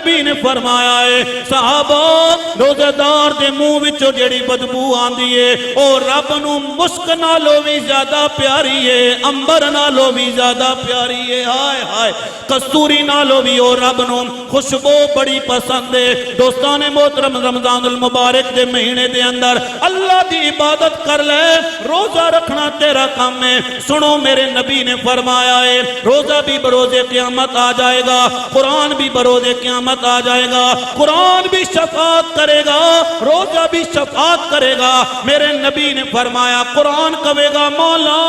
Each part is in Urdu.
نبی نے فرمایا ہے صحابہ روزے دار دے منہ وچوں جیڑی بدبو آندی ہے او رب نو مشک نالوں بھی زیادہ پیاری ہے امبر نالوں بھی زیادہ پیاری ہے ہائے ہائے کستوری نالوں بھی او رب نو خوشبو بڑی پسند ہے دوستان محترم رمضان المبارک دے مہینے دے اندر اللہ دی عبادت کر لے روزہ رکھنا تیرا کام ہے سنو میرے نبی نے فرمایا ہے روزہ بھی بروز قیامت آ جائے گا قرآن بھی بروز قیامت آ جائے گا قرآن بھی شفاعت کرے گا روزہ بھی شفاعت کرے گا میرے نبی نے فرمایا قرآن کہے گا مولا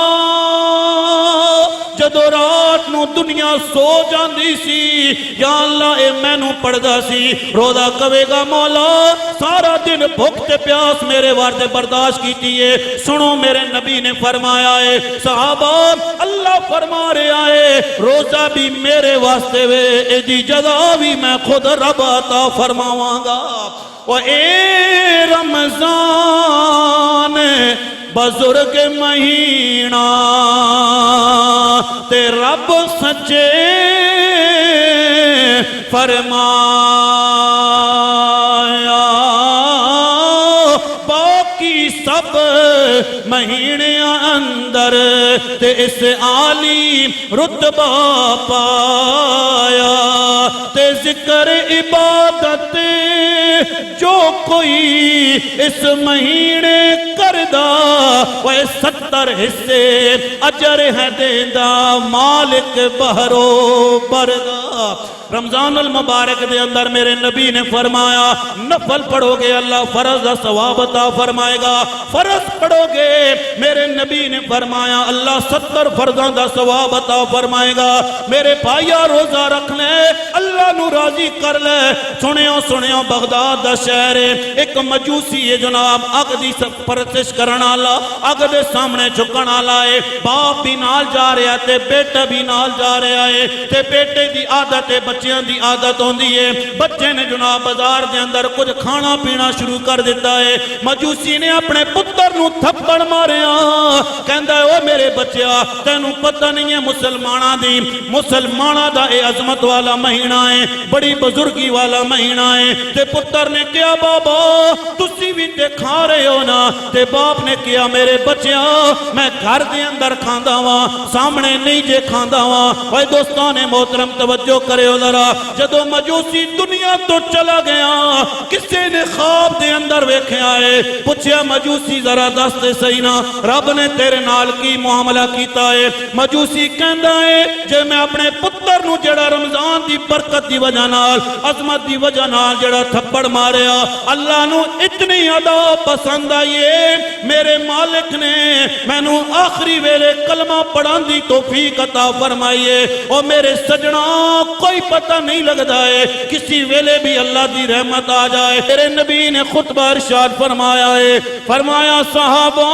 جدو رات نو دنیا سو جاندی سی یا اللہ اے میں نو پڑھدا سی روزہ کہے گا مولا سارا دن بھوک تے پیاس میرے وارد برداشت کیتی ہے سنو میرے نبی نے فرمایا ہے صحابہ اللہ فرما رہا ہے روزہ بھی میرے واسطے وے اے دی جزا بھی میں خود رب عطا فرماواں گا و اے رمضان بزرگ مہینہ تے رب سچے فرمایا باقی سب مہینے اندر تے اس عالی رتبہ پایا تے ذکر عبادت جو کوئی اس مہینے کردہ وہ 70 حصے اجر ہے دیندہ مالک بہرو بردہ رمضان المبارک دے اندر میرے نبی نے فرمایا نفل پڑھو گے اللہ فرض دا ثواب عطا فرمائے گا فرض پڑھو گے میرے نبی نے فرمایا اللہ 70 فرضاں دا ثواب عطا فرمائے گا میرے بھائیا روزہ رکھ لے اللہ نو راضی کر لے سنیو بغداد دا شہر ایک مجوسی ہے جناب اگ دی پرستش کرن والا اگ دے سامنے جھکن والا ہے باپ بھی نال جا رہا تے بیٹا بھی نال جا رہا ہے تے بیٹے دی عادت ہے بچیاں دی عادت ہوندی ہے بچے نے جناب بازار دے اندر کچھ کھانا پینا شروع کر دیتا ہے مجوسی نے اپنے پتر نو تھپڑ ماریا کہندا ہے او میرے بچیا تینوں پتہ نہیں ہے مسلماناں دا اے عظمت والا مہینہ ہے بڑی بزرگی والا مہینہ ہے تے پتر نے کیا بابا تسی بھی تے کھا رہے ہو نا تے باپ نے کیا میرے بچیا میں گھر دے اندر کھاندا ہاں سامنے نہیں جے کھاندا ہاں اوے دوستاں نے محترم توجہ کرے ذرا جدو مجوسی دنیا تو چلا گیا کسی نے خواب دے اندر ویکھیا ہے پوچھیا مجوسی ذرا دس تے صحیح نا رب نے تیرے نال کی معاملہ کیتا ہے مجوسی کہندا ہے جے میں اپنے پتر نو جڑا رمضان دی برکت دی وجہ نال عظمت دی وجہ نال جڑا تھپڑ ماریا اللہ نو اتنی ادا پسند آئی ہے میرے مالک نے میں نو آخری ویلے کلمہ پڑھان دی توفیق عطا فرمائی ہے اور میرے سجنا کوئی پتہ نہیں لگتا ہے کسی ویلے بھی اللہ دی رحمت آ جائے میرے نبی نے خطبہ ارشاد فرمایا ہے فرمایا صحابہ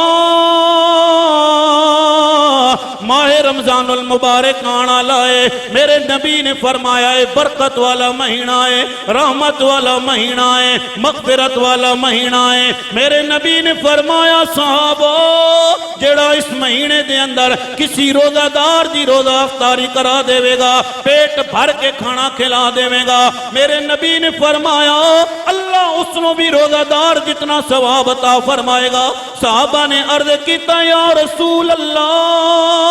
ماہ رمضان المبارک آنا لائے میرے نبی نے فرمایا ہے برکت والا مہینہ ہے رحمت والا مہینہ ہے مغفرت والا مہینہ ہے میرے نبی نے فرمایا صحابہ جڑا اس مہینے دے اندر کسی روزہ دار دی روزہ افطاری کرا دے گا پیٹ بھر کے کھانا کھلا دے گا میرے نبی نے فرمایا اللہ اس نو بھی روزہ دار جتنا ثواب عطا فرمائے گا صحابہ نے عرض کیتا یا رسول اللہ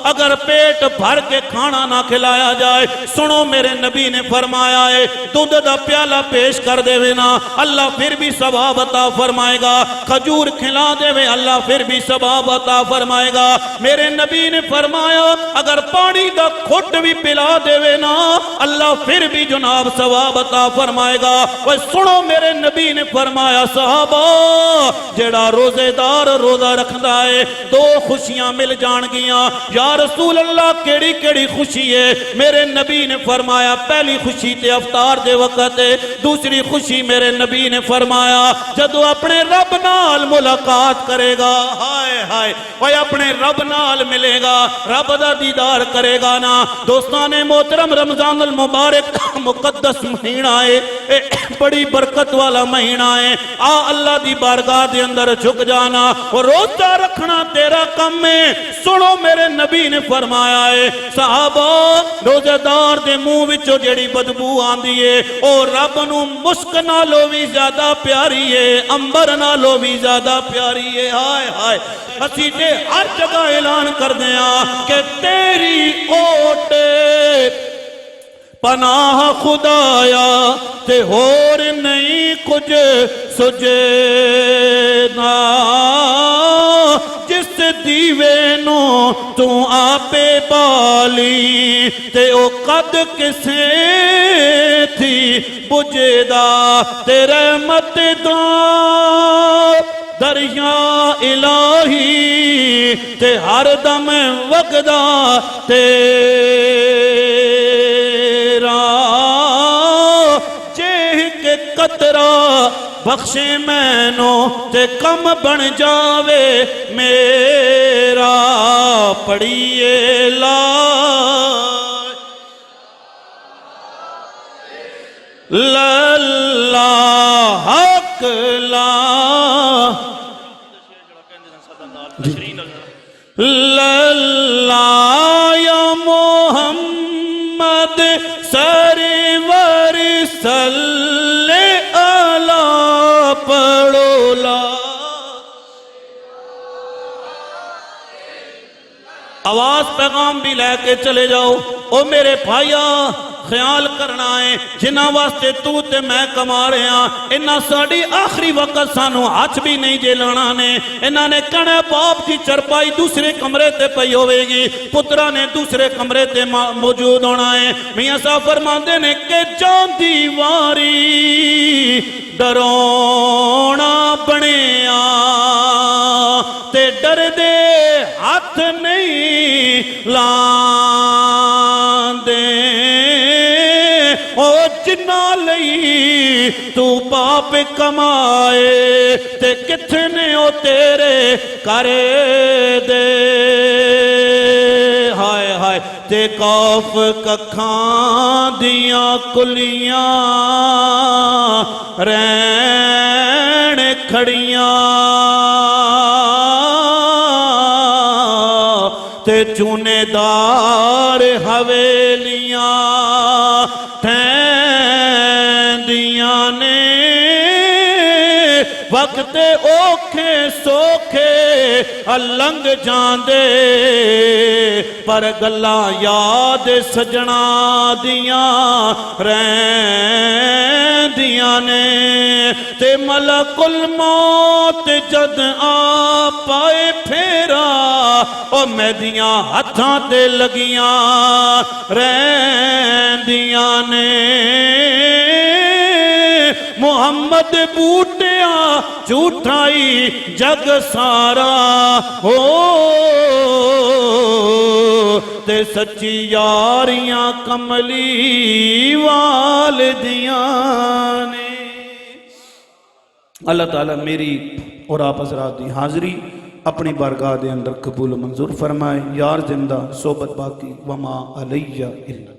اگر پیٹ بھر کے کھانا نہ کھلایا جائے سنو میرے نبی نے فرمایا ہے دودھ دا پیالہ پیش کر دے نا اللہ پھر بھی ثواب عطا فرمائے گا کھجور کھلا دے اللہ پھر بھی ثواب عطا فرمائے گا میرے نبی نے فرمایا اگر پانی دا کھٹ بھی پلا دے نا اللہ پھر بھی جناب ثواب عطا فرمائے گا وہ سنو میرے نبی نے فرمایا صحابہ جڑا روزے دار روزہ رکھدا ہے دو خوشیاں مل جان گیاں یا رسول اللہ کیڑی کیڑی خوشی ہے میرے نبی نے فرمایا پہلی خوشی تے افطار دے وقت ہے دوسری خوشی میرے نبی نے فرمایا جدو اپنے رب نال ملاقات کرے گا ہائے ہائے وہ اپنے رب نال ملے گا رب دا دیدار کرے گا نا دوستان محترم رمضان المبارک مقدس مہینہ ہے بڑی برکت والا مہینہ ہے آ اللہ دی بارگاہ دے اندر جھک جانا اور روزہ رکھنا تیرا کم ہے سنو میرے نبی نے فرمایا ہے صحابہ روزے دار دے منہ وچوں جیڑی بدبو آندی ہے او رب نو مشک نالوں بھی زیادہ پیاری ہے امبر نالوں بھی زیادہ پیاری ہے ہائے ہائے اسی تے ہر جگہ اعلان کر دیاں کہ تیری اوٹ پناہ خدایا تے ہور نہیں کچھ سجے نا جس دیوے نو تو آپے بالی تے او قد کسے تھی بجے دا تے رحمت دا دریا الہی تے ہر دم وگدا تیرا جہ کے قطرہ بخشے مینو تے کم بن جاوے میرا پڑھیے لا اللہ حق لا اللہ یا محمد سرور صلی اللہ پڑھو لا آواز پیغام بھی لے کے چلے جاؤ او میرے بھائیا خیال کرنا ہے جنہ واسطے تو تے میں کما رہے ہیں انہاں ساڑی آخری وقت سانو ہاتھ بھی نہیں جے لانا نے انہاں نے کہنا باپ کی چرپائی دوسرے کمرے تے پئی ہوئے گی پترہ نے دوسرے کمرے تے موجود ہونا ہے میاں صاحب فرماندے نے کہ جان دیواری ڈرونا بنیا تے ڈر دے ہاتھ نہیں لاندے او جنہ لئی تو پاپ کمائے تے کتنے او تیرے کرے دے ہائے ہائے تے کاف ککھاں دیاں کلیاں رین کھڑیاں تے چونے دار حویلیاں ٹھیندیاں نے وقت اوکھے سوکھے لنگ جاندے پر گلاں یاد سجنا دیاں رہندیاں نے تے ملک الموت جد آ پائے پھیرا او میدیاں ہتھاں تے لگیاں رہندیاں نے محمد بوٹیا جھوٹائی جگ سارا ہو تے سچی یاریاں کملی والدیاں نے اللہ تعالیٰ میری اور آپ حضرات دی حاضری اپنی بارگاہ دے اندر قبول و منظور فرمائے یار زندہ صحبت باقی وما علیہ الا